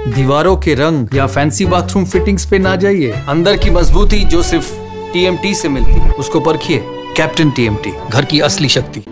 दीवारों के रंग या फैंसी बाथरूम फिटिंग्स पे ना जाइए। अंदर की मजबूती जो सिर्फ टीएमटी से मिलती है, उसको परखिए। कैप्टन टीएमटी, घर की असली शक्ति।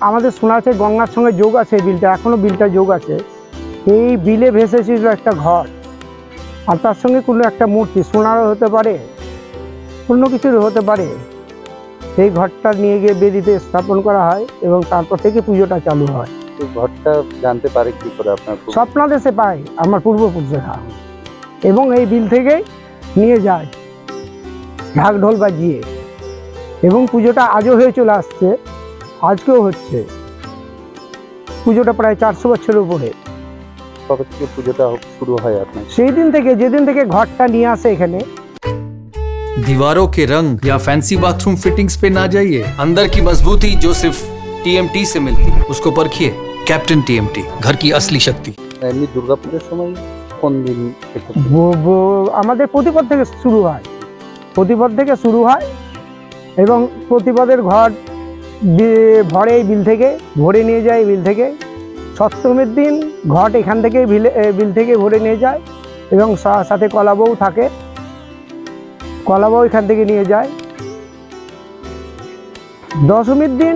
আমাদের শোনা আছে গঙ্গার সঙ্গে যোগ আছে বিলটা, এখনো বিলটা যোগ আছে। এই বিলে ভেসেছিল একটা ঘর, আর তার সঙ্গে কোনো একটা মূর্তি, সোনারও হতে পারে, অন্য কিছুর হতে পারে। সেই ঘরটা নিয়ে গিয়ে বেদিতে স্থাপন করা হয় এবং তারপর থেকে পুজোটা চালু হয়। এই ঘরটা জানতে পারে কি করে আপনার? স্বপ্নাদেশে পায় আমার পূর্বপুরুষেরা, এবং এই বিল থেকে নিয়ে যায় ঢাক ঢোল বাজিয়ে, এবং পুজোটা আজও হয়ে চলে আসছে, আজকেও হচ্ছে। পুজোটা প্রায় 400 বছরের উপরে। কবে থেকে পুজোটা শুরু হয় আপনার? সেই দিন থেকে, যেদিন থেকে ঘরটা নিয়ে আসে এখানে। दीवारों के रंग या फैंसी बाथरूम फिटिंग्स पे ना जाइए। अंदर की मजबूती जो सिर्फ टीएमटी से मिलती है, उसको परखिए। कैप्टन टीएमटी, घर की असली शक्ति। এমনি দুর্গাপুজোর সময় কোন দিন থেকে? আমাদের প্রতিপদ থেকে শুরু হয়, প্রতিপদ থেকে শুরু হয়, এবং প্রতিপদের ঘর ভরে এই বিল থেকে, ভরে নিয়ে যায় বিল থেকে। সপ্তমীর দিন ঘট এখান থেকে বিল থেকে ভরে নিয়ে যায়, এবং সাথে কলাবউ থাকে, কলাবউ এখান থেকে নিয়ে যায়। দশমীর দিন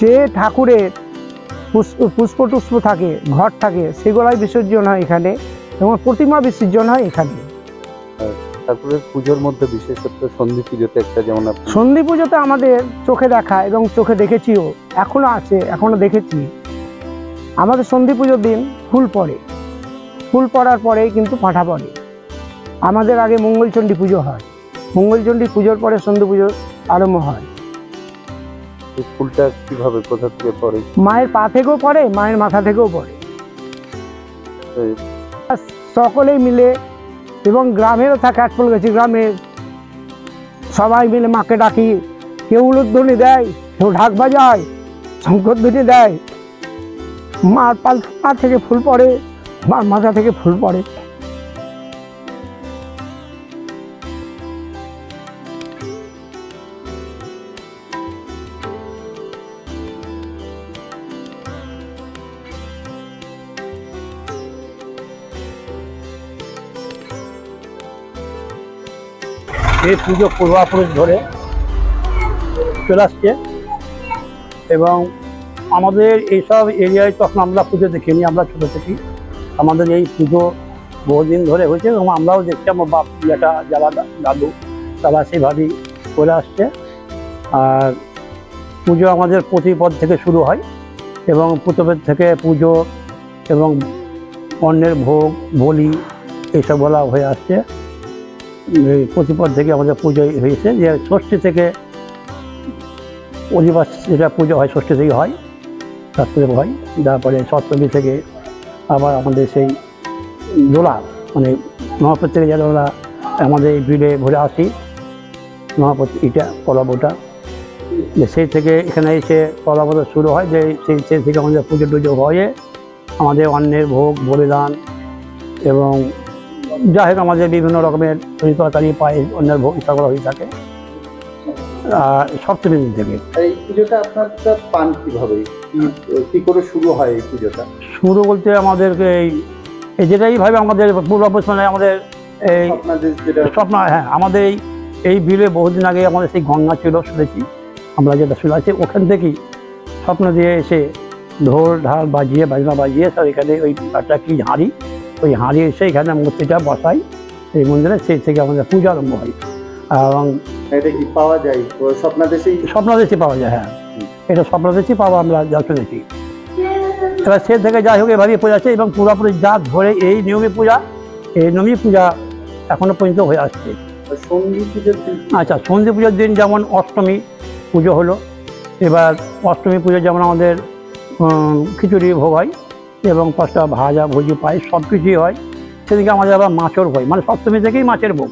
যে ঠাকুরের পুষ্প টুষ্প থাকে, ঘট থাকে, সেগুলাই বিসর্জন হয় এখানে, এবং প্রতিমা বিসর্জন হয় এখানে। ঠাকুরের পুজোর মধ্যে বিশেষত সন্ধি পুজোতে একটা, যেমন সন্ধি পুজোতে আমাদের চোখে দেখা, এবং চোখে দেখেছিও, এখনো আছে, এখনো দেখেছি। আমাদের সন্ধি পুজোর দিন ফুল পড়ে, ফুল পড়ার পরেই কিন্তু পাঁঠা পড়ে। আমাদের আগে মঙ্গলচণ্ডী পুজো হয়, মঙ্গলচণ্ডী পুজোর পরে সন্ধি পুজো আরম্ভ হয়। এই ফুলটা কিভাবে, কোথা থেকে পড়ে? মায়ের পা থেকেও পড়ে, মায়ের মাথা থেকেও পড়ে। সকলেই মিলে, এবং গ্রামেরও থাকে, আটপল গেছি গ্রামের সবাই মিলে মাকে ডাকি। কেউ উলুধ্বনি দেয়, কেউ ঢাক বাজায়, শঙ্করধ্বনি দেয়। মার পা থেকে ফুল পড়ে, মার মাথা থেকে ফুল পড়ে। এই পুজো পূর্বাপুরুষ ধরে চলে আসছে, এবং আমাদের এইসব এরিয়ায় তখন আমরা পুজো দেখিনি। আমরা ছোটো থেকে আমাদের এই পুজো বহুদিন ধরে হয়েছে, এবং আমরাও দেখছি, আমার বাপ যেটা যারা দাদু তারা সেইভাবেই করে আসছে। আর পুজো আমাদের প্রতিপদ থেকে শুরু হয়, এবং প্রতিপদ থেকে পুজো এবং অন্যের ভোগ বলি এইসব বলা হয়ে আসছে। প্রতিপদ থেকে আমাদের পুজো হয়েছে, যে ষষ্ঠী থেকে অধিবাস যেটা পুজো হয়, ষষ্ঠী থেকে হয়, শাস্ত্রে হয়। তারপরে সপ্তমী থেকে আবার আমাদের সেই দোলা, মানে মহাপদ থেকে যেন আমরা আমাদের এই বিলে ঘুরে আসি, মহাপদ এটা কলাবটা, যে সেই থেকে এখানে এসে কলাবটা শুরু হয়, যে সেই থেকে আমাদের পুজো টুজো হয়ে আমাদের অন্যের ভোগ বলিদান, এবং যাই হোক আমাদের বিভিন্ন রকমের তরকারি পায়, অন্যের ভোগ ইচ্ছা করা হয়ে থাকে। সপ্তমী দিন থেকে এই পুজোটা আপনারা পান কিভাবে, কি করে শুরু হয় এই পুজোটা? শুরু বলতে আমাদেরকে এই যেটাই ভাবে আমাদের পূর্বাপুরুষ, মানে আমাদের এই স্বপ্ন। হ্যাঁ, আমাদের এই বিলে বহুদিন আগে আমাদের সেই গঙ্গা ছিল, শুনেছি আমরা, যেটা শুনে আছে, ওখান থেকেই স্বপ্ন দিয়ে এসে ঢোল ঢাল বাজিয়ে, বাজনা বাজিয়ে সব এখানে ওই একটা কি হাঁড়ি, ওই হাঁড়ি এসে এখানে মূর্তিটা বসাই এই মন্দিরে, সেই থেকে আমাদের পূজা আরম্ভ হয়। এবং এটা কি পাওয়া যায় স্বপ্নাদেশেই? স্বপ্নাদেশে পাওয়া যায়, হ্যাঁ, এটা স্বপ্নাদেশে পাওয়া আমরা যা শুনেছি। এবার সে থেকে যাই হোক এভাবেই পূজা আছে, এবং পুরোপুরি যা ধরে এই নিয়মী পূজা, এই নিয়মী পূজা এখনো পর্যন্ত হয়ে আসছে। সন্ধি পুজোর দিন আচ্ছা, সন্ধি পুজোর দিন যেমন অষ্টমী পুজো হলো, এবার অষ্টমী পুজো যেমন আমাদের খিচুড়ি ভোগ হয় এবং পাঁচটা ভাজা ভুজি পায়, সব কিছুই হয়। সেদিকে আমাদের আবার মাছের ভোগ, মানে সপ্তমী থেকেই মাছের ভোগ।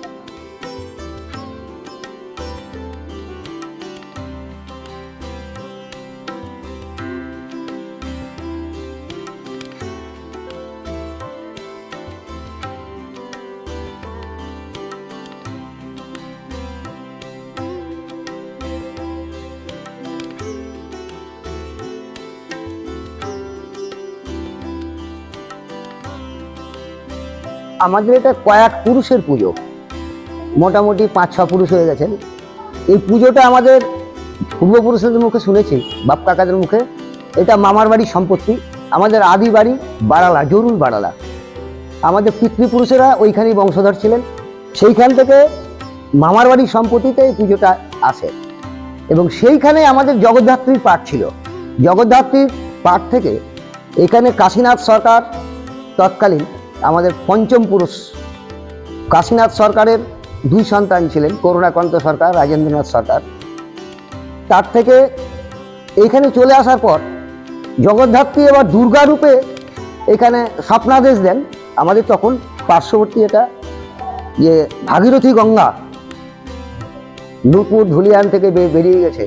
আমাদের এটা কয়েক পুরুষের পুজো, মোটামুটি 5-6 পুরুষ হয়ে গেছেন। এই পুজোটা আমাদের পূর্বপুরুষদের মুখে শুনেছি, বাপ কাকাদের মুখে। এটা মামার বাড়ির সম্পত্তি। আমাদের আদি বাড়ি বাড়ালা, জরুল বাড়ালা। আমাদের পিতৃপুরুষেরা ওইখানেই বংশধর ছিলেন। সেইখান থেকে মামার বাড়ির সম্পত্তিতে এই পুজোটা আসে এবং সেইখানে আমাদের জগদ্ধাত্রীর পাঠ ছিল। জগদ্ধাত্রীর পাঠ থেকে এখানে কাশীনাথ সরকার তৎকালীন আমাদের পঞ্চম পুরুষ, কাশীনাথ সরকারের 2 সন্তান ছিলেন, করুণাকান্ত সরকার, রাজেন্দ্রনাথ সরকার। তার থেকে এইখানে চলে আসার পর জগদ্ধাত্রী এবার দুর্গা রূপে এখানে স্বপ্নাদেশ দেন। আমাদের তখন পার্শ্ববর্তী এটা ভাগীরথী গঙ্গা নূপুর ধুলিয়ান থেকে বেরিয়ে গেছে।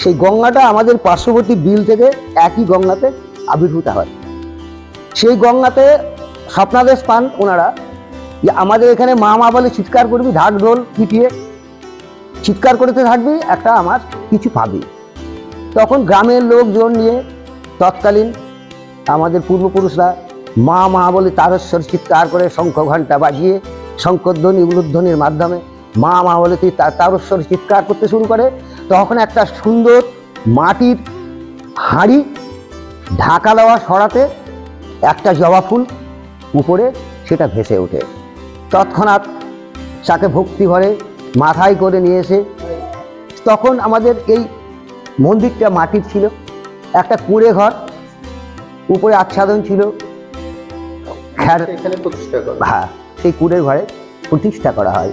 সেই গঙ্গাটা আমাদের পার্শ্ববর্তী বিল থেকে একই গঙ্গাতে আবির্ভূত হয়। সেই গঙ্গাতে স্বপ্নাদেশ পান ওনারা যে আমাদের এখানে মা মা বলে চিৎকার করবি, ঢাক ঢোল পিটিয়ে চিৎকার করতে থাকবি, একটা আমার কিছু পাবি। তখন গ্রামের লোকজন নিয়ে তৎকালীন আমাদের পূর্বপুরুষরা মা মা বলে তারস্বর চিৎকার করে শঙ্খ ঘণ্টা বাজিয়ে শঙ্করধ্বনি উলুধ্বনির মাধ্যমে মা মা বলে তারস্বর চিৎকার করতে শুরু করে। তখন একটা সুন্দর মাটির হাঁড়ি ঢাকা দেওয়া সরাতে একটা জবা ফুল উপরে সেটা ভেসে ওঠে। তৎক্ষণাৎ তাকে ভক্তি ভরে মাথায় করে নিয়ে এসে, তখন আমাদের এই মন্দিরটা মাটির ছিল, একটা কুঁড়ে ঘর, উপরে আচ্ছাদন ছিল, এখানে প্রতিষ্ঠা করা। হ্যাঁ, সেই কুঁড়ে ঘরে প্রতিষ্ঠা করা হয়।